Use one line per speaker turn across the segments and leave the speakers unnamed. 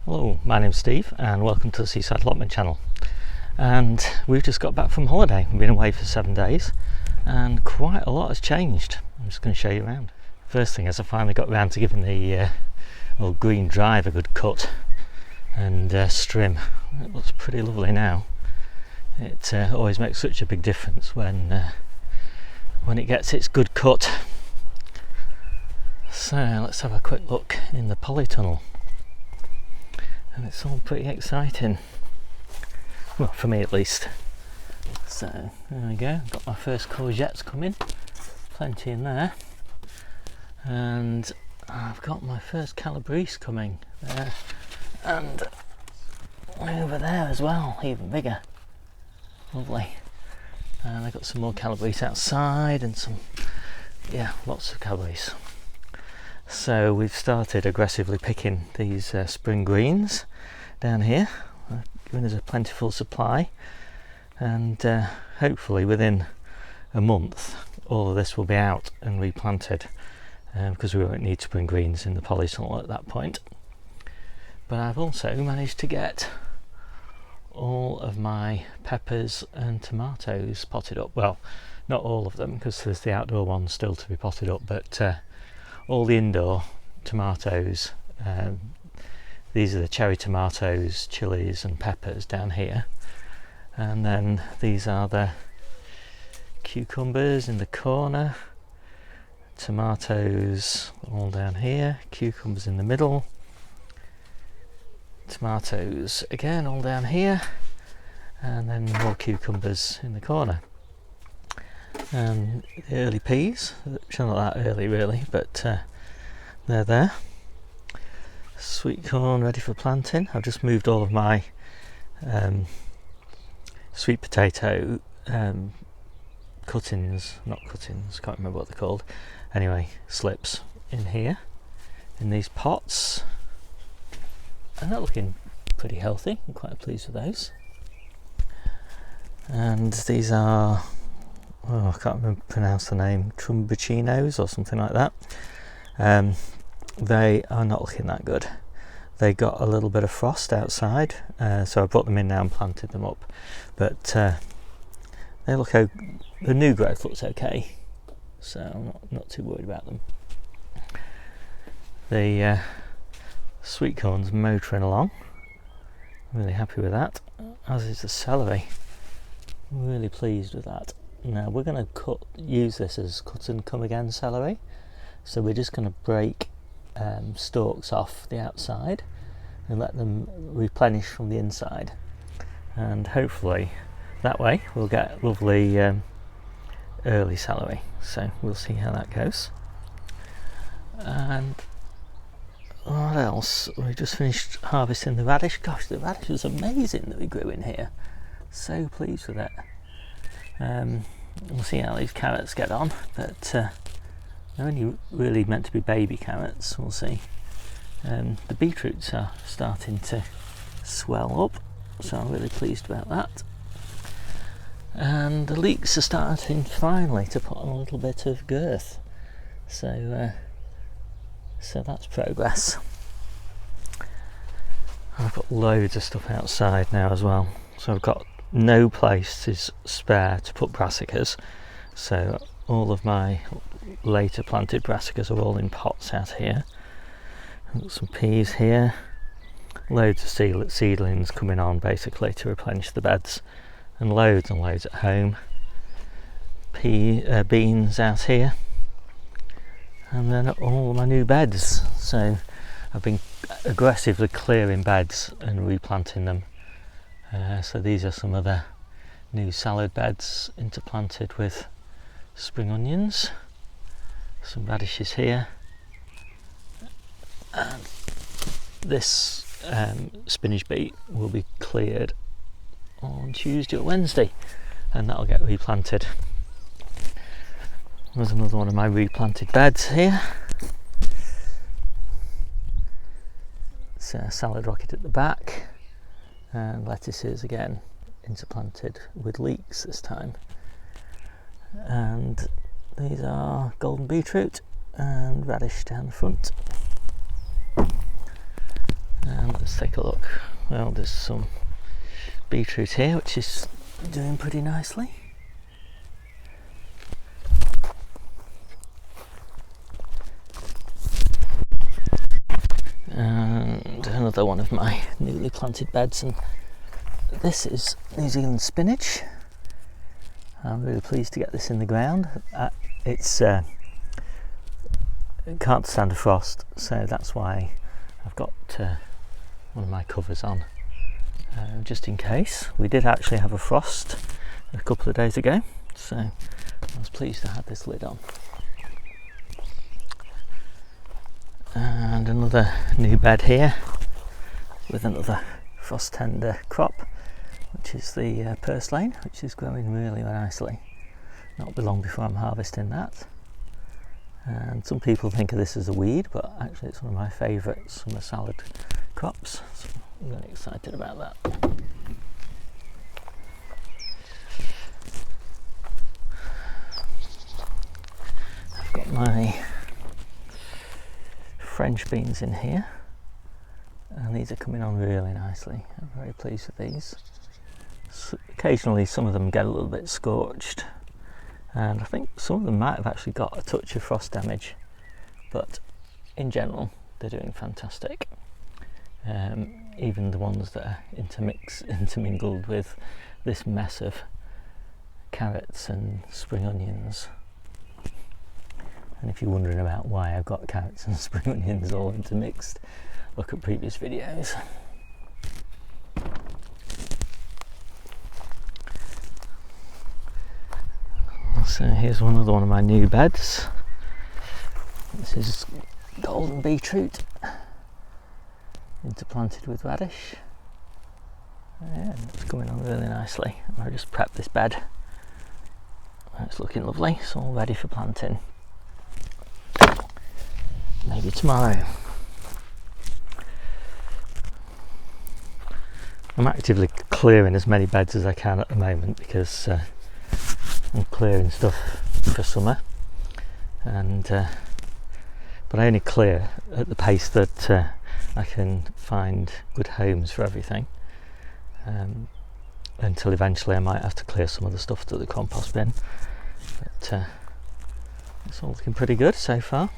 Hello, my name's Steve and welcome to the Seaside Allotment channel. And we've just got back from holiday. We've been away for 7 days and quite a lot has changed. I'm just going to show you around. First thing is I finally got around to giving the old green drive a good cut and trim. It looks pretty lovely now. It always makes such a big difference when it gets its good cut. So let's have a quick look in the polytunnel. And it's all pretty exciting, well, for me at least. So there we go, got my first courgettes coming, plenty in there, and I've got my first calabrese coming there and over there as well, even bigger. Lovely. And I've got some more calabrese outside and some, lots of calabrese. So we've started aggressively picking these spring greens down here, giving us a plentiful supply, and hopefully within a month all of this will be out and replanted, because we won't need spring greens in the polytunnel at that point. But I've also managed to get all of my peppers and tomatoes potted up. Well, not all of them because there's the outdoor ones still to be potted up, but all the indoor tomatoes, these are the cherry tomatoes, chilies and peppers down here, and then these are the cucumbers in the corner, tomatoes all down here, cucumbers in the middle, tomatoes again all down here, and then more cucumbers in the corner. And the early peas, which are not that early really, but they're there. Sweet corn ready for planting. I've just moved all of my sweet potato cuttings, can't remember what they're called. Anyway, slips in here, in these pots. And they're looking pretty healthy. I'm quite pleased with those. And these are, I can't pronounce the name, trumbuccinos or something like that. They are not looking that good. They got a little bit of frost outside, so I brought them in now and planted them up. But they look the new growth looks okay, so I'm not too worried about them. The sweet corn's motoring along. I'm really happy with that, as is the celery. Really pleased with that. Now we're going to use this as cut and come again celery, so we're just going to break stalks off the outside and let them replenish from the inside, and hopefully that way we'll get lovely early celery. So we'll see how that goes. And what else? We just finished harvesting the radish. Gosh, the radish was amazing that we grew in here. So pleased with it. We'll see how these carrots get on, but they're only really meant to be baby carrots. We'll see. The beetroots are starting to swell up, so I'm really pleased about that. And the leeks are starting finally to put on a little bit of girth, so that's progress. I've got loads of stuff outside now as well, so I've got no place is spare to put brassicas, so all of my later planted brassicas are all in pots out here. I've got some peas here, loads of seedlings coming on basically to replenish the beds, and loads at home. Beans out here, and then all my new beds. So I've been aggressively clearing beds and replanting them. So these are some of the new salad beds interplanted with spring onions, some radishes here, and this spinach beet will be cleared on Tuesday or Wednesday, and that'll get replanted. There's another one of my replanted beds here. It's a salad rocket at the back, and lettuces again interplanted with leeks this time. And these are golden beetroot and radish down the front. And let's take a look. Well, there's some beetroot here which is doing pretty nicely. And another one of my newly planted beds, and this is New Zealand spinach. I'm really pleased to get this in the ground. It can't stand a frost, so that's why I've got one of my covers on, just in case. We did actually have a frost a couple of days ago, so I was pleased to have this lid on. And another new bed here with another frost tender crop, which is the purslane, which is growing really nicely. Not be long before I'm harvesting that. And some people think of this as a weed, but actually it's one of my favourite summer salad crops, so I'm really excited about that. I've got my French beans in here, and these are coming on really nicely. I'm very pleased with these. So occasionally some of them get a little bit scorched, and I think some of them might have actually got a touch of frost damage, but in general they're doing fantastic. Even the ones that are intermingled with this mess of carrots and spring onions. And if you're wondering about why I've got carrots and spring onions all intermixed, look at previous videos. So here's another one of my new beds. This is golden beetroot interplanted with radish. Yeah, it's coming on really nicely. I just prepped this bed. It's looking lovely. It's all ready for planting. Maybe tomorrow. I'm actively clearing as many beds as I can at the moment because I'm clearing stuff for summer, and but I only clear at the pace that I can find good homes for everything, until eventually I might have to clear some of the stuff to the compost bin, but it's all looking pretty good so far.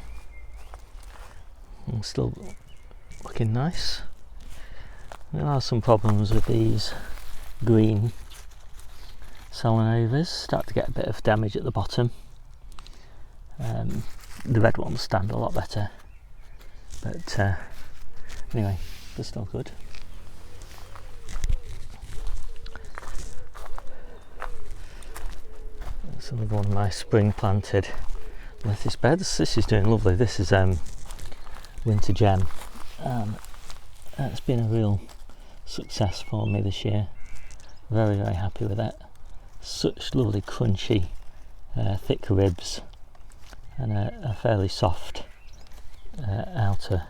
And still looking nice. There are some problems with these green Selenovas, start to get a bit of damage at the bottom. The red ones stand a lot better, but anyway, they're still good. That's another one of my spring planted lettuce beds. This is doing lovely. This is Winter Gem. It's been a real success for me this year. Very, very happy with it. Such lovely crunchy thick ribs and a fairly soft outer,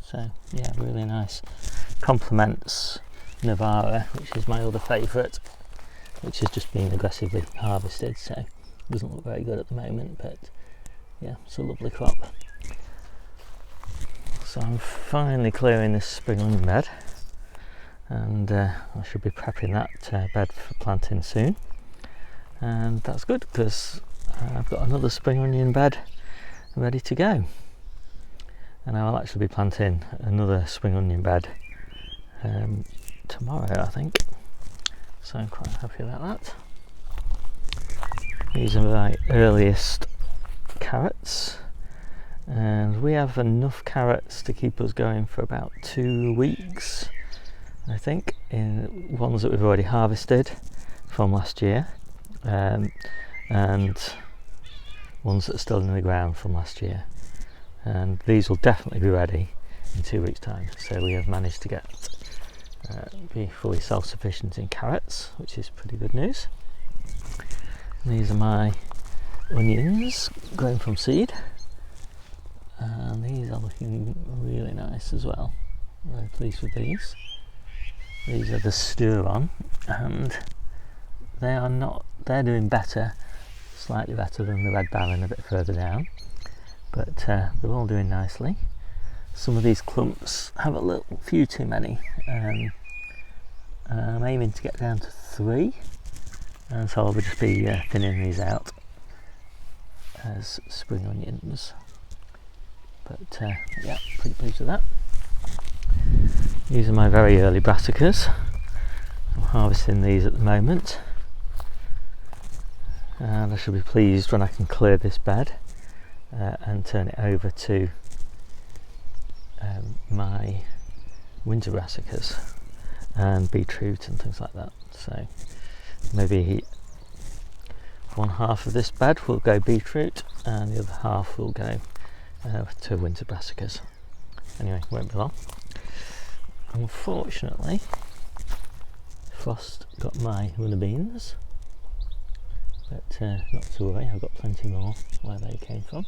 so yeah, really nice. Complements Navara, which is my other favourite, which has just been aggressively harvested, so it doesn't look very good at the moment, but yeah, it's a lovely crop. So I'm finally clearing this spring onion bed, and I should be prepping that bed for planting soon. And that's good because I've got another spring onion bed ready to go, and I'll actually be planting another spring onion bed tomorrow, I think, so I'm quite happy about that. These are my earliest carrots, and we have enough carrots to keep us going for about 2 weeks, I think, in ones that we've already harvested from last year, and ones that are still in the ground from last year, and these will definitely be ready in 2 weeks time. So we have managed to get be fully self-sufficient in carrots, which is pretty good news. These are my onions grown from seed, and these are looking really nice as well. Very pleased with these. These are the stir on, and they're doing better, slightly better than the red baron a bit further down, but they're all doing nicely. some of these clumps have a little few too many. I'm aiming to get down to 3, and so I'll just be thinning these out as spring onions. But yeah, pretty pleased with that. These are my very early brassicas. I'm harvesting these at the moment, and I shall be pleased when I can clear this bed and turn it over to my winter brassicas and beetroot and things like that. So maybe one half of this bed will go beetroot and the other half will go to winter brassicas. Anyway, won't be long. Unfortunately, frost got my runner beans, but not to worry, I've got plenty more where they came from.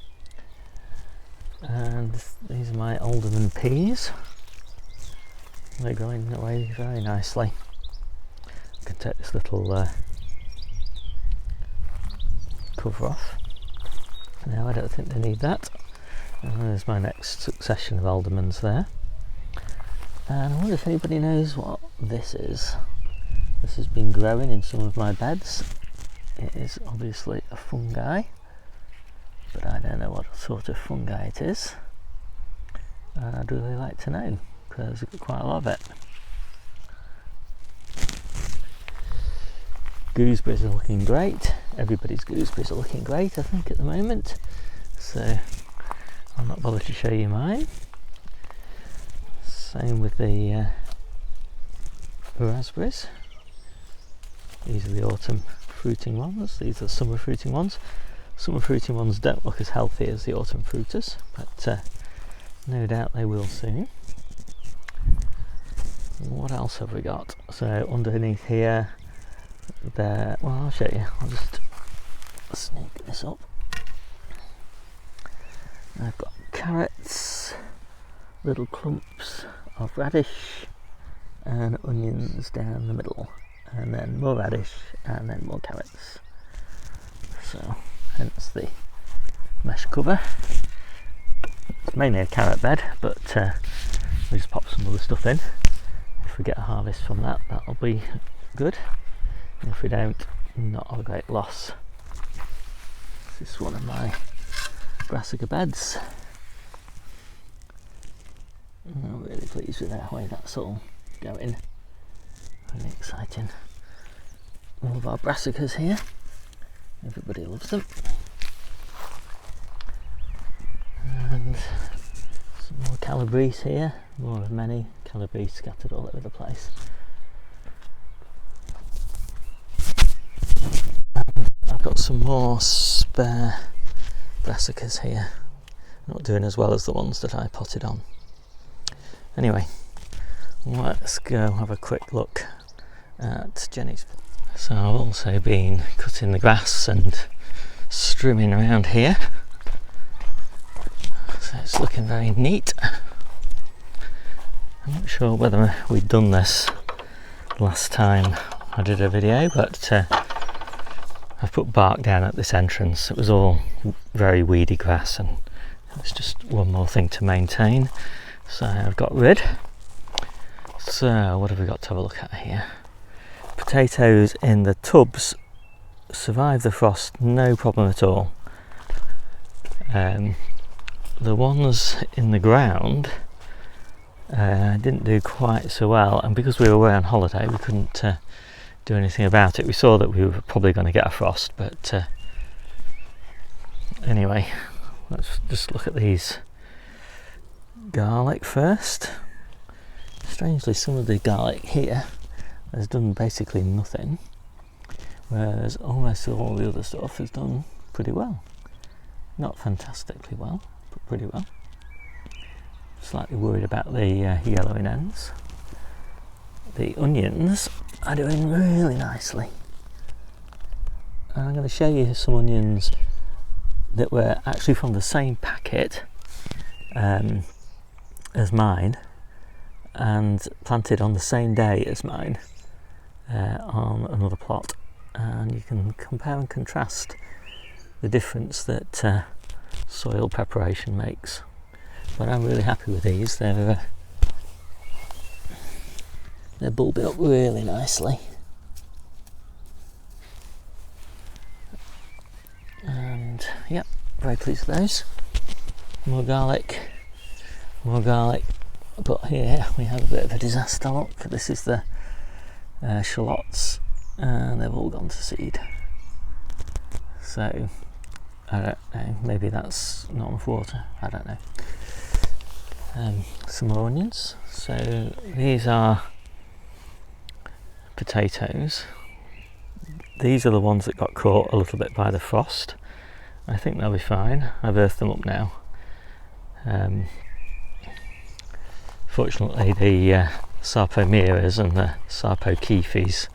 And these are my alderman peas. They're growing away very nicely. I can take this little cover off. Now I don't think they need that. And there's my next succession of aldermans there. And I wonder if anybody knows what this is. This has been growing in some of my beds. It is obviously a fungi, but I don't know what sort of fungi it is. I'd really like to know, because I've got quite a lot of it. Gooseberries are looking great. Everybody's gooseberries are looking great, I think, at the moment. So I'll not bother to show you mine. Same with the raspberries. These are the autumn fruiting ones. These are the summer fruiting ones. Summer fruiting ones don't look as healthy as the autumn fruiters, but no doubt they will soon. What else have we got? So underneath here, well, I'll show you. I'll just sneak this up. I've got carrots, little clumps of radish, and onions down the middle, and then more radish, and then more carrots. So hence the mesh cover. It's mainly a carrot bed, but we just pop some other stuff in. If we get a harvest from that, that'll be good. And if we don't, not a great loss. This is one of my brassica beds. I'm really pleased with the way that's all going. Really exciting. All of our brassicas here. Everybody loves them. And some more calabrese here. More of many calabrese scattered all over the place. And I've got some more spare brassicas here. Not doing as well as the ones that I potted on. Anyway, let's go have a quick look at Jenny's. So I've also been cutting the grass and strimming around here. So it's looking very neat. I'm not sure whether we'd done this last time I did a video, but I've put bark down at this entrance. It was all very weedy grass and it's just one more thing to maintain. So I've got rid. So what have we got to have a look at here? Potatoes in the tubs survived the frost, no problem at all. The ones in the ground didn't do quite so well, and because we were away on holiday we couldn't do anything about it. We saw that we were probably going to get a frost, but anyway, let's just look at these. Garlic first. Strangely, some of the garlic here has done basically nothing, whereas almost all the other stuff has done pretty well. Not fantastically well, but pretty well. Slightly worried about the yellowing ends. The onions are doing really nicely. And I'm going to show you some onions that were actually from the same packet as mine and planted on the same day as mine on another plot, and you can compare and contrast the difference that soil preparation makes. but I'm really happy with these. They're bulbing up really nicely, and yeah, very pleased with those. More garlic, but here we have a bit of a disaster. Look, this is the shallots, and they've all gone to seed. So I don't know, maybe that's not enough water, I don't know. Some more onions. So these are potatoes. These are the ones that got caught a little bit by the frost. I think they'll be fine. I've earthed them up now. Fortunately, the Sarpomiras and the Sarpokeefes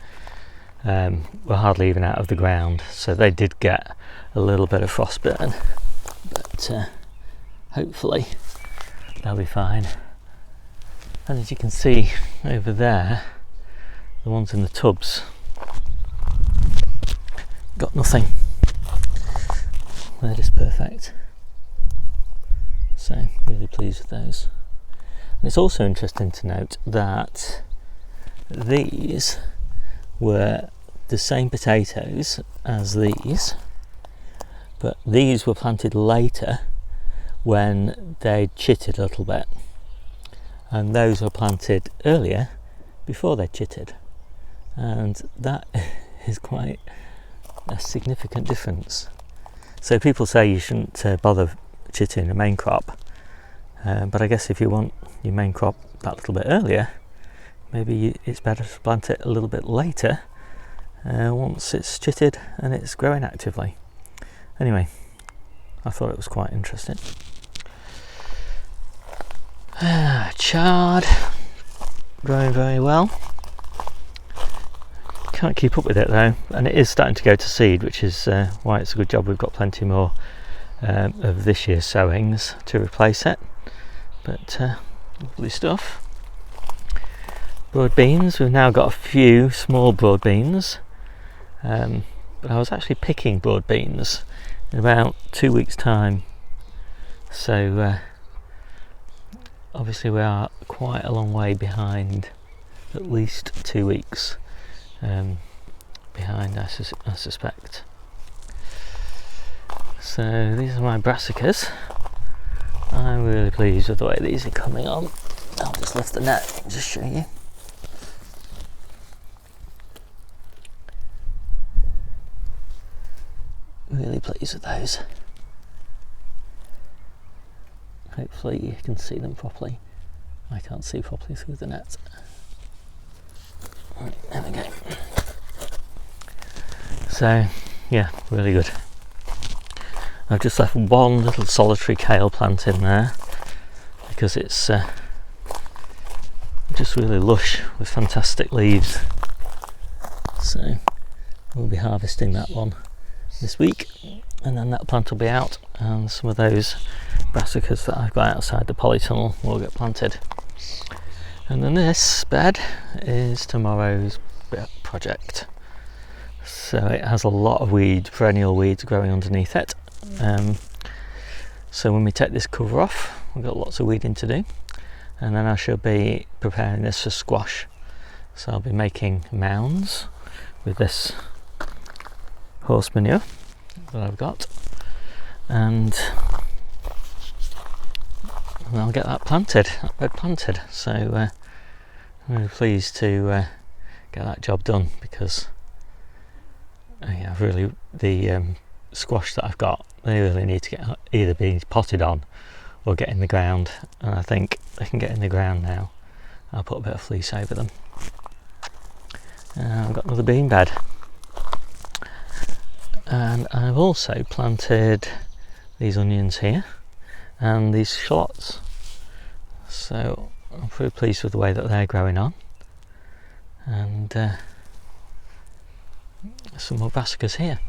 were hardly even out of the ground, so they did get a little bit of frostburn, but hopefully they'll be fine. And as you can see over there, the ones in the tubs got nothing. They're just perfect. So really pleased with those. And it's also interesting to note that these were the same potatoes as these, but these were planted later when they'd chitted a little bit, and those were planted earlier before they chitted, and that is quite a significant difference. So people say you shouldn't bother chitting a main crop, but I guess if you want your main crop that little bit earlier, maybe it's better to plant it a little bit later once it's chitted and it's growing actively. Anyway, I thought it was quite interesting. Chard, growing very well. Can't keep up with it though, and it is starting to go to seed, which is why it's a good job we've got plenty more of this year's sowings to replace it. But lovely stuff. Broad beans, we've now got a few small broad beans, but I was actually picking broad beans in about 2 weeks' time, so obviously we are quite a long way behind, at least 2 weeks behind, I suspect. So these are my brassicas. I'm really pleased with the way these are coming on. I'll just lift the net and just show you. Really pleased with those. Hopefully you can see them properly. I can't see properly through the net. Right, there we go. So yeah, really good. I've just left one little solitary kale plant in there because it's just really lush with fantastic leaves. So we'll be harvesting that one this week, and then that plant will be out, and some of those brassicas that I've got outside the polytunnel will get planted. And then this bed is tomorrow's project. So it has a lot of weeds, perennial weeds growing underneath it. So when we take this cover off, we've got lots of weeding to do, and then I shall be preparing this for squash. So I'll be making mounds with this horse manure that I've got, and I'll get that bed planted. So I'm really pleased to get that job done, because yeah, really the squash that I've got, they really need to get either be potted on or get in the ground, and I think they can get in the ground now. I'll put a bit of fleece over them. I've got another bean bed, and I've also planted these onions here and these shallots, so I'm pretty pleased with the way that they're growing on. And some more brassicas here.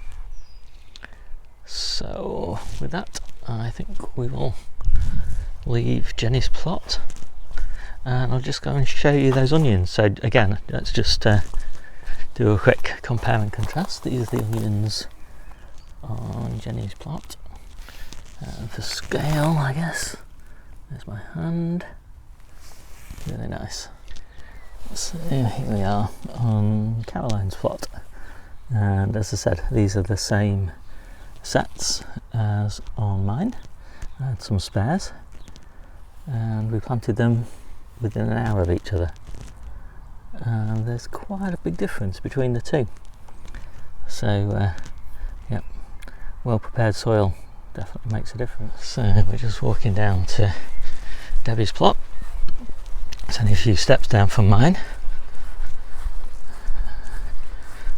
So with that, I think we will leave Jenny's plot, and I'll just go and show you those onions. So again, let's just do a quick compare and contrast. These are the onions on Jenny's plot, and for scale, I guess There's my hand. Really nice. So here we are on Caroline's plot, and as I said, these are the same sets as on mine. I had some spares and we planted them within an hour of each other, and there's quite a big difference between the two. So yeah, well prepared soil definitely makes a difference. So we're just walking down to Debbie's plot. It's only a few steps down from mine,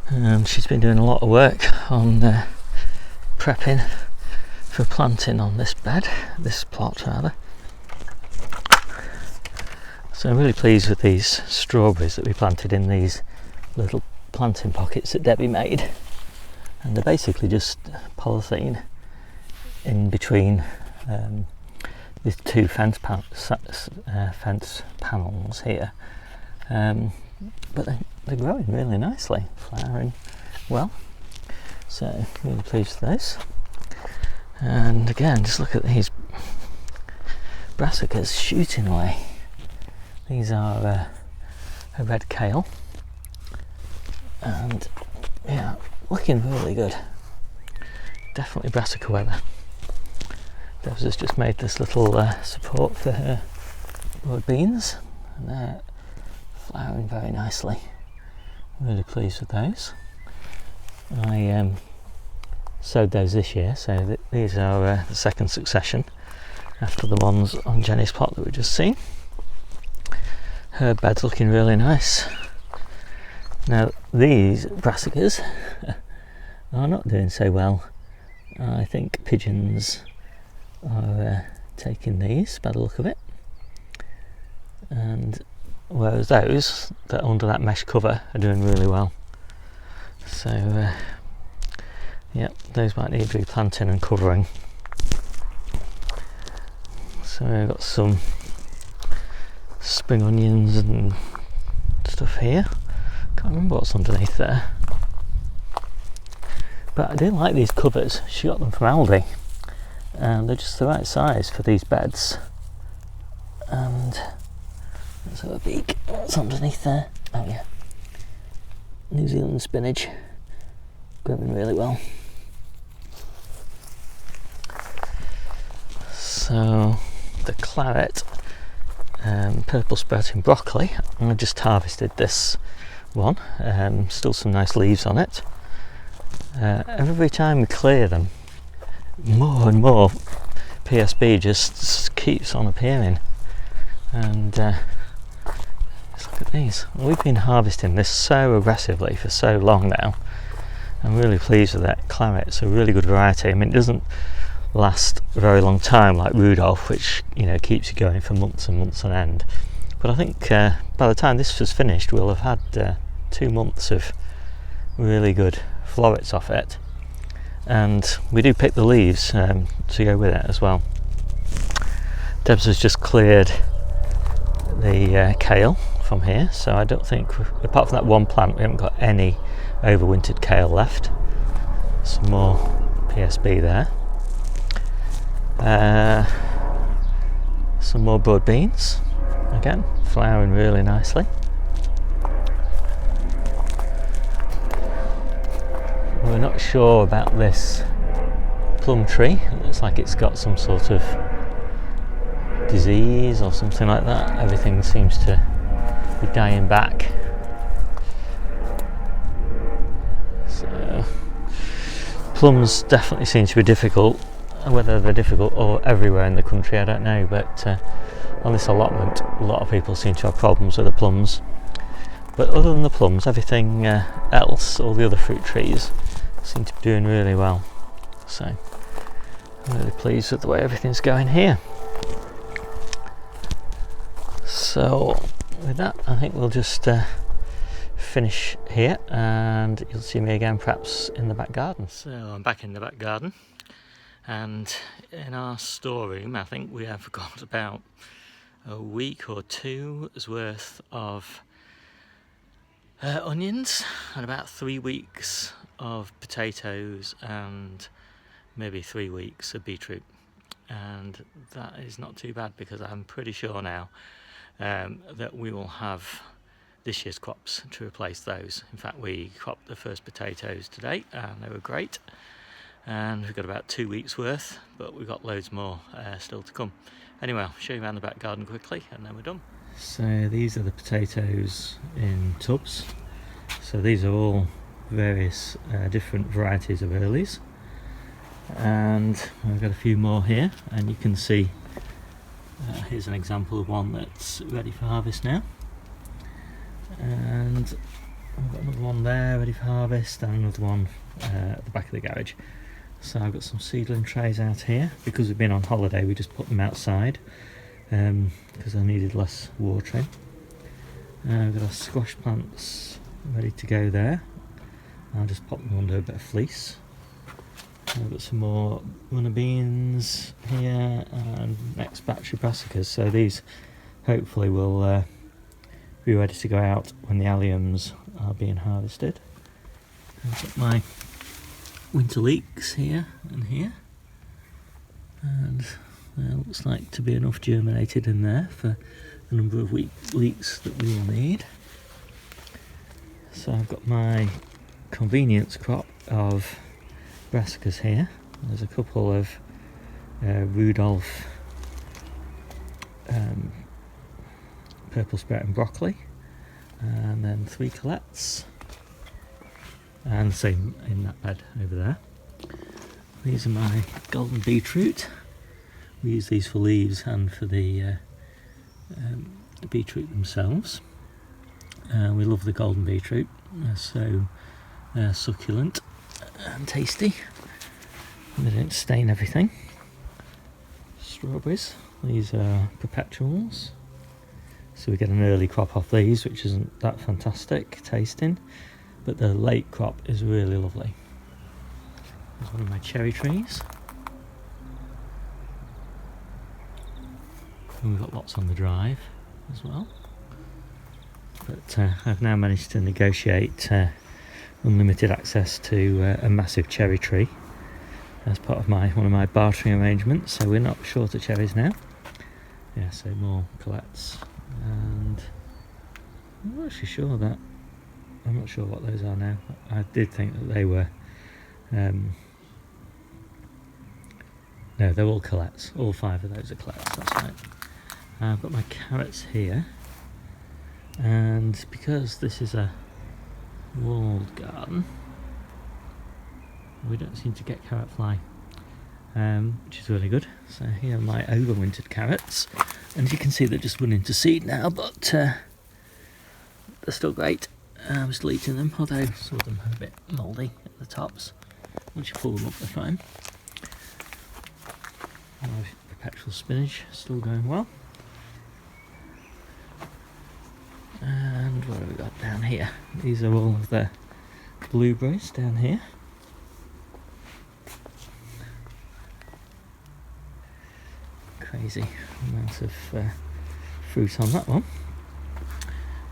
and she's been doing a lot of work on prepping for planting on this plot rather. So I'm really pleased with these strawberries that we planted in these little planting pockets that Debbie made, and they're basically just polythene in between these two fence panels here, but they're growing really nicely, flowering well, so really pleased with those. And again, just look at these brassicas shooting away. These are a red kale, and yeah, looking really good. Definitely brassica weather. Debs has just made this little support for her broad beans, and they're flowering very nicely. Really pleased with those. I sowed those this year, so these are the second succession after the ones on Jenny's plot that we've just seen. Her bed's looking really nice. Now these brassicas are not doing so well. I think pigeons are taking these by the look of it, and whereas those that are under that mesh cover are doing really well. So yeah, those might need replanting and covering. So we've got some spring onions and stuff here. Can't remember what's underneath there, but I do like these covers. She got them from Aldi, and they're just the right size for these beds. And let's have a peek. What's underneath there? Oh yeah, New Zealand spinach, growing really well. So the claret, purple sprouting broccoli, I just harvested this one. Still some nice leaves on it. Every time we clear them, more and more PSB just keeps on appearing, and just look at these. We've been harvesting this so aggressively for so long now. I'm really pleased with that. Claret's a really good variety. I mean, it doesn't last a very long time like Rudolph, which keeps you going for months and months on end, but I think by the time this was finished we'll have had 2 months of really good florets off it, and we do pick the leaves to go with it as well. Debs has just cleared the kale from here, so I don't think, apart from that one plant, we haven't got any overwintered kale left. Some more PSB there. Some more broad beans, again flowering really nicely. We're not sure about this plum tree. It looks like it's got some sort of disease or something like that. Everything seems to be dying back. So plums definitely seem to be difficult. Whether they're difficult or everywhere in the country, I don't know, but on this allotment a lot of people seem to have problems with the plums. But other than the plums, everything else, all the other fruit trees, seem to be doing really well. So I'm really pleased with the way everything's going here. So with that, I think we'll just finish here, and you'll see me again perhaps in the back garden. So I'm back in the back garden, and in our storeroom I think we have got about a week or two's worth of onions, and about 3 weeks of potatoes, and maybe 3 weeks of beetroot. and that is not too bad, because I'm pretty sure now that we will have this year's crops to replace those. In fact, we cropped the first potatoes today and they were great, and we've got about 2 weeks worth, but we've got loads more still to come. Anyway, I'll show you around the back garden quickly and then we're done. So these are the potatoes in tubs. So these are all various different varieties of earlies, and I've got a few more here, and you can see here's an example of one that's ready for harvest now, and I've got another one there ready for harvest, and another one at the back of the garage. So I've got some seedling trays out here. Because we've been on holiday, we just put them outside because I needed less watering. I've got our squash plants ready to go there. I'll just pop them under a bit of fleece. I've got some more runner beans here, and next batch of brassicas. So these hopefully will be ready to go out when the alliums are being harvested. I've got my winter leeks here and here, and there looks like to be enough germinated in there for the number of leeks that we will need. So I've got my convenience crop of brassicas here. There's a couple of Rudolph purple sprouting broccoli, and then 3 colettes, and same in that bed over there. These are my golden beetroot. We use these for leaves and for the beetroot themselves. We love the golden beetroot. They're so succulent and tasty. They don't stain everything. Strawberries. These are perpetuals. So we get an early crop off these, which isn't that fantastic tasting, but the late crop is really lovely. There's one of my cherry trees. And we've got lots on the drive as well. But I've now managed to negotiate unlimited access to a massive cherry tree as part of one of my bartering arrangements, so we're not short of cherries now. Yeah, so more colettes, and I'm not actually sure that, I'm not sure what those are now. I did think that they were, no, they're all colettes, all 5 of those are colettes, that's right. I've got my carrots here, and because this is a walled garden, we don't seem to get carrot fly, which is really good. So here are my overwintered carrots, and as you can see they're just running to seed now, but they're still great. I'm still eating them, although some of them are a bit mouldy at the tops. Once you pull them up they're fine. Perpetual spinach still going well. And what have we got down here? These are all of the blueberries down here. Crazy amount of fruit on that one.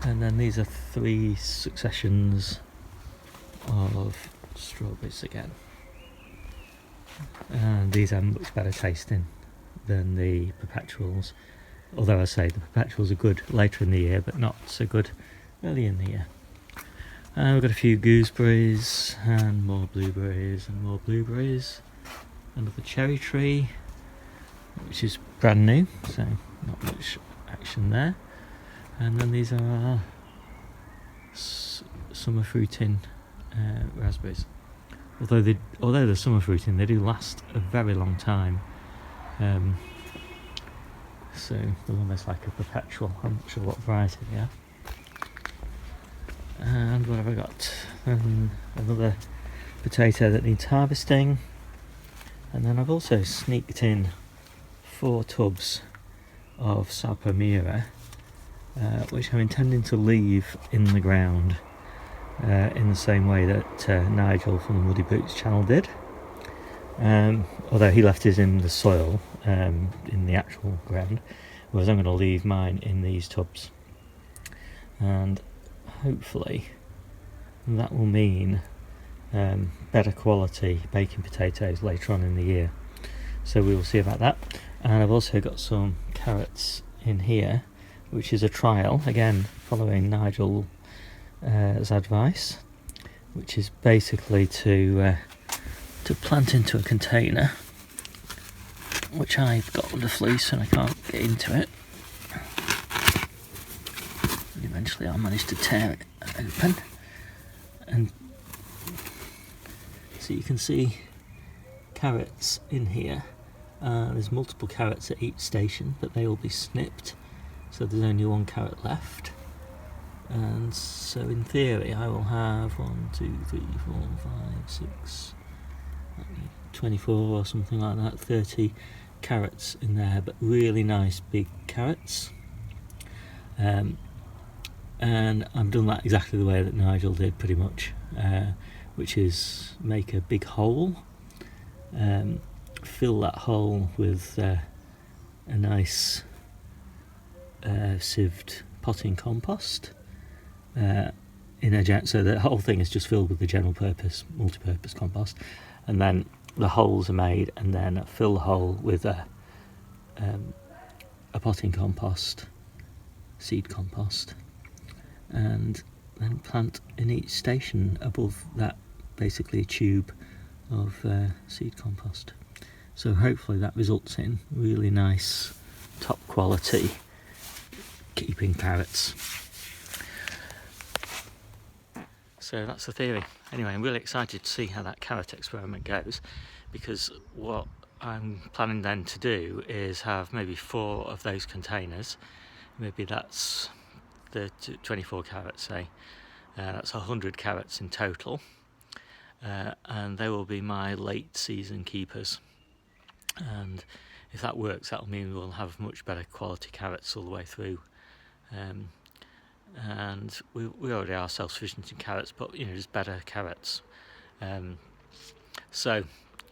And then these are 3 successions of strawberries again. And these are much better tasting than the perpetuals. Although I say the perpetuals are good later in the year, but not so good early in the year. We've got a few gooseberries, and more blueberries, and more blueberries. Another cherry tree, which is brand new, so not much action there. And then these are our summer fruiting raspberries. Although they're summer fruiting, they do last a very long time. So they're almost like a perpetual. I'm not sure what variety they are. And what have I got? Another potato that needs harvesting. And then I've also sneaked in 4 tubs of Sapomira, which I'm intending to leave in the ground in the same way that Nigel from the Muddy Boots channel did. Although he left his in the soil, in the actual ground, whereas I'm going to leave mine in these tubs. And hopefully that will mean better quality baking potatoes later on in the year. so we will see about that. And I've also got some carrots in here, which is a trial, again following Nigel's advice, which is basically to plant into a container, which I've got under fleece and I can't get into it. And eventually I'll manage to tear it open, and so you can see carrots in here. There's multiple carrots at each station, but they will be snipped, so there's only one carrot left. And so in theory I will have 1, 2, 3, 4, 5, 6, 24 or something like that, 30 carrots in there, but really nice big carrots. And I've done that exactly the way that Nigel did, pretty much, which is make a big hole, fill that hole with a nice sieved potting compost, so the whole thing is just filled with the general purpose, multi-purpose compost, and then the holes are made, and then fill the hole with a potting compost, seed compost, and then plant in each station above that, basically a tube of seed compost. So hopefully that results in really nice, top quality keeping carrots. So that's the theory. Anyway, I'm really excited to see how that carrot experiment goes, because what I'm planning then to do is have maybe 4 of those containers. Maybe that's the 24 carrots, say. That's 100 carrots in total. And they will be my late season keepers. And if that works, that'll mean we'll have much better quality carrots all the way through. And we already are self-sufficient in carrots, but just better carrots. So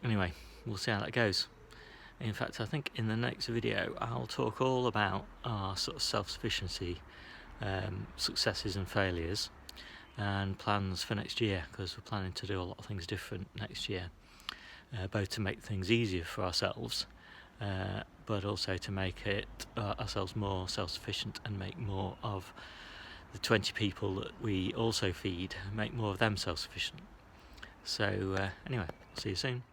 anyway, we'll see how that goes. In fact, I think in the next video I'll talk all about our sort of self-sufficiency successes and failures, and plans for next year, because we're planning to do a lot of things different next year, both to make things easier for ourselves, but also to make it ourselves more self-sufficient and make more of the 20 people that we also feed, make more of them self-sufficient. So anyway, see you soon.